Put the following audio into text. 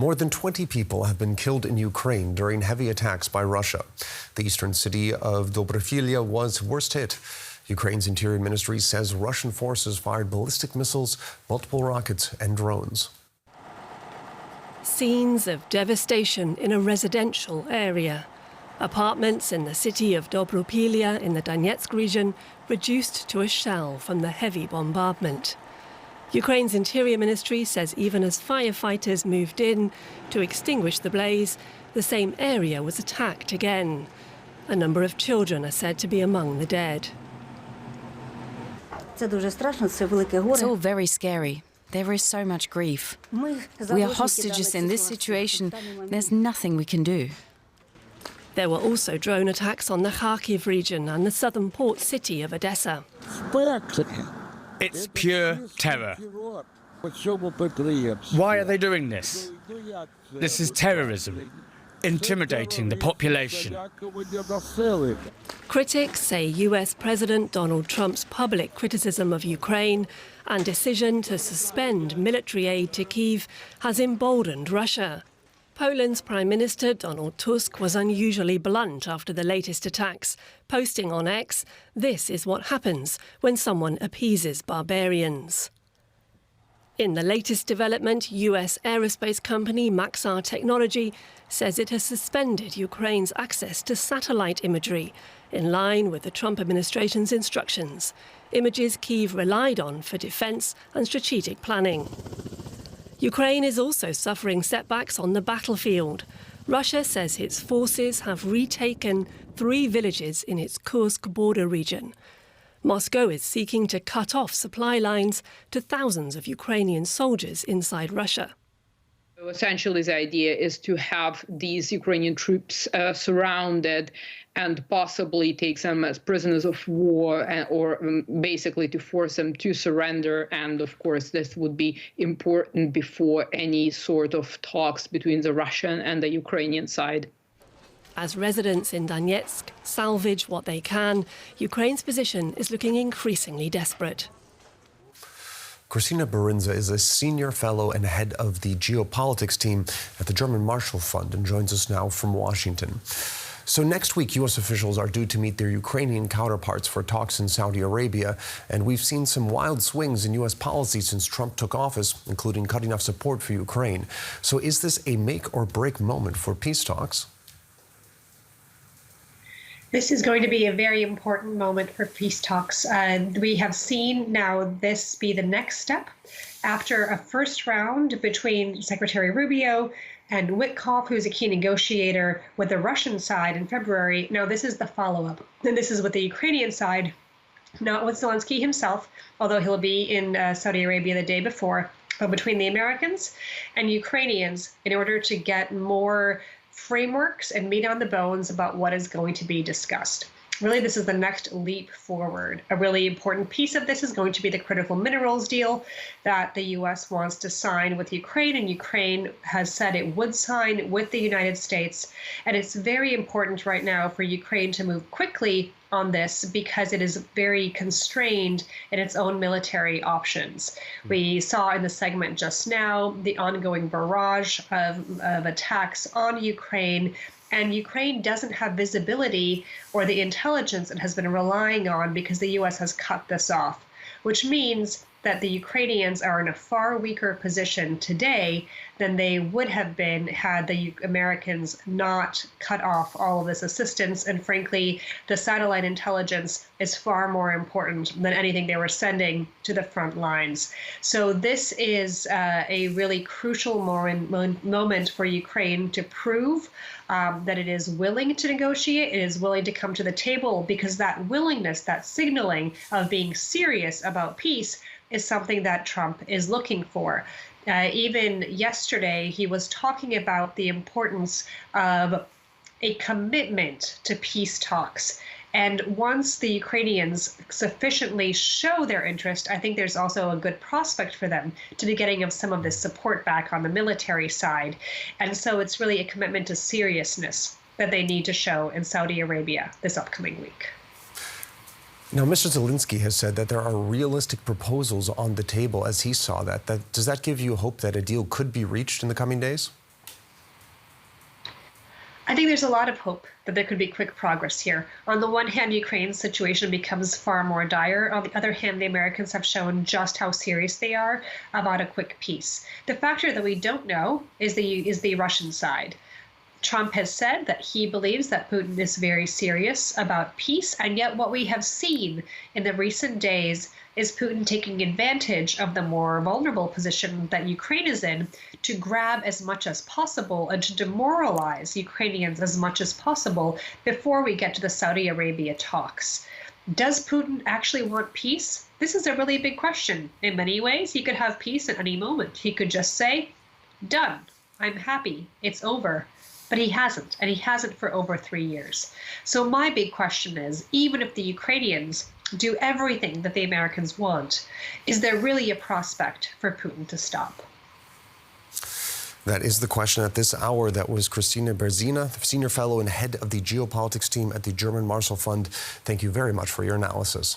More than 20 people have been killed in Ukraine during heavy attacks by Russia. The eastern city of Dobropillia was worst hit. Ukraine's Interior Ministry says Russian forces fired ballistic missiles, multiple rockets and drones. Scenes of devastation in a residential area. Apartments in the city of Dobropillia in the Donetsk region reduced to a shell from the heavy bombardment. Ukraine's Interior Ministry says even as firefighters moved in to extinguish the blaze, the same area was attacked again. A number of children are said to be among the dead. It's all very scary. There is so much grief. We are hostages in this situation. There's nothing we can do. There were also drone attacks on the Kharkiv region and the southern port city of Odessa. It's pure terror. Why are they doing this? This is terrorism, intimidating the population. Critics say US President Donald Trump's public criticism of Ukraine and decision to suspend military aid to Kyiv has emboldened Russia. Poland's Prime Minister Donald Tusk was unusually blunt after the latest attacks, posting on X, "This is what happens when someone appeases barbarians." In the latest development, US aerospace company Maxar Technology says it has suspended Ukraine's access to satellite imagery, in line with the Trump administration's instructions, images Kyiv relied on for defence and strategic planning. Ukraine is also suffering setbacks on the battlefield. Russia says its forces have retaken 3 villages in its Kursk border region. Moscow is seeking to cut off supply lines to thousands of Ukrainian soldiers inside Russia. Essentially, the idea is to have these Ukrainian troops surrounded and possibly take them as prisoners of war, or basically to force them to surrender. And of course, this would be important before any sort of talks between the Russian and the Ukrainian side. As residents in Donetsk salvage what they can, Ukraine's position is looking increasingly desperate. Kristine Berzina is a senior fellow and head of the geopolitics team at the German Marshall Fund and joins us now from Washington. So next week, U.S. officials are due to meet their Ukrainian counterparts for talks in Saudi Arabia, and we've seen some wild swings in U.S. policy since Trump took office, including cutting off support for Ukraine. So is this a make-or-break moment for peace talks? This is going to be a very important moment for peace talks. We have seen now this be the next step after a first round between Secretary Rubio and Witkoff, who's a key negotiator with the Russian side in February. Now this is the follow-up. And this is with the Ukrainian side, not with Zelensky himself, although he'll be in Saudi Arabia the day before, but between the Americans and Ukrainians in order to get more frameworks and meat on the bones about what is going to be discussed. Really, this is the next leap forward. A really important piece of this is going to be the critical minerals deal that the U.S. wants to sign with Ukraine, and Ukraine has said it would sign with the United States. And it's very important right now for Ukraine to move quickly on this because it is very constrained in its own military options. We saw in the segment just now the ongoing barrage of attacks on Ukraine, and Ukraine doesn't have visibility or the intelligence it has been relying on because the U.S. has cut this off, which means that the Ukrainians are in a far weaker position today than they would have been had the Americans not cut off all of this assistance. And frankly, the satellite intelligence is far more important than anything they were sending to the front lines. So this is a really crucial moment for Ukraine to prove that it is willing to negotiate, it is willing to come to the table, because that willingness, that signaling of being serious about peace is something that Trump is looking for. Even yesterday, he was talking about the importance of a commitment to peace talks. And once the Ukrainians sufficiently show their interest, I think there's also a good prospect for them to be getting some of this support back on the military side. And so it's really a commitment to seriousness that they need to show in Saudi Arabia this upcoming week. Now, Mr. Zelensky has said that there are realistic proposals on the table as he saw that. Does that give you hope that a deal could be reached in the coming days? I think there's a lot of hope that there could be quick progress here. On the one hand, Ukraine's situation becomes far more dire. On the other hand, the Americans have shown just how serious they are about a quick peace. The factor that we don't know is the Russian side. Trump has said that he believes that Putin is very serious about peace, and yet what we have seen in the recent days is Putin taking advantage of the more vulnerable position that Ukraine is in to grab as much as possible and to demoralize Ukrainians as much as possible before we get to the Saudi Arabia talks. Does Putin actually want peace? This is a really big question. In many ways, he could have peace at any moment. He could just say, done, I'm happy, it's over. But he hasn't, and he hasn't for over 3 years. So my big question is, even if the Ukrainians do everything that the Americans want, is there really a prospect for Putin to stop? That is the question at this hour. That was Kristine Berzina, senior fellow and head of the geopolitics team at the German Marshall Fund. Thank you very much for your analysis.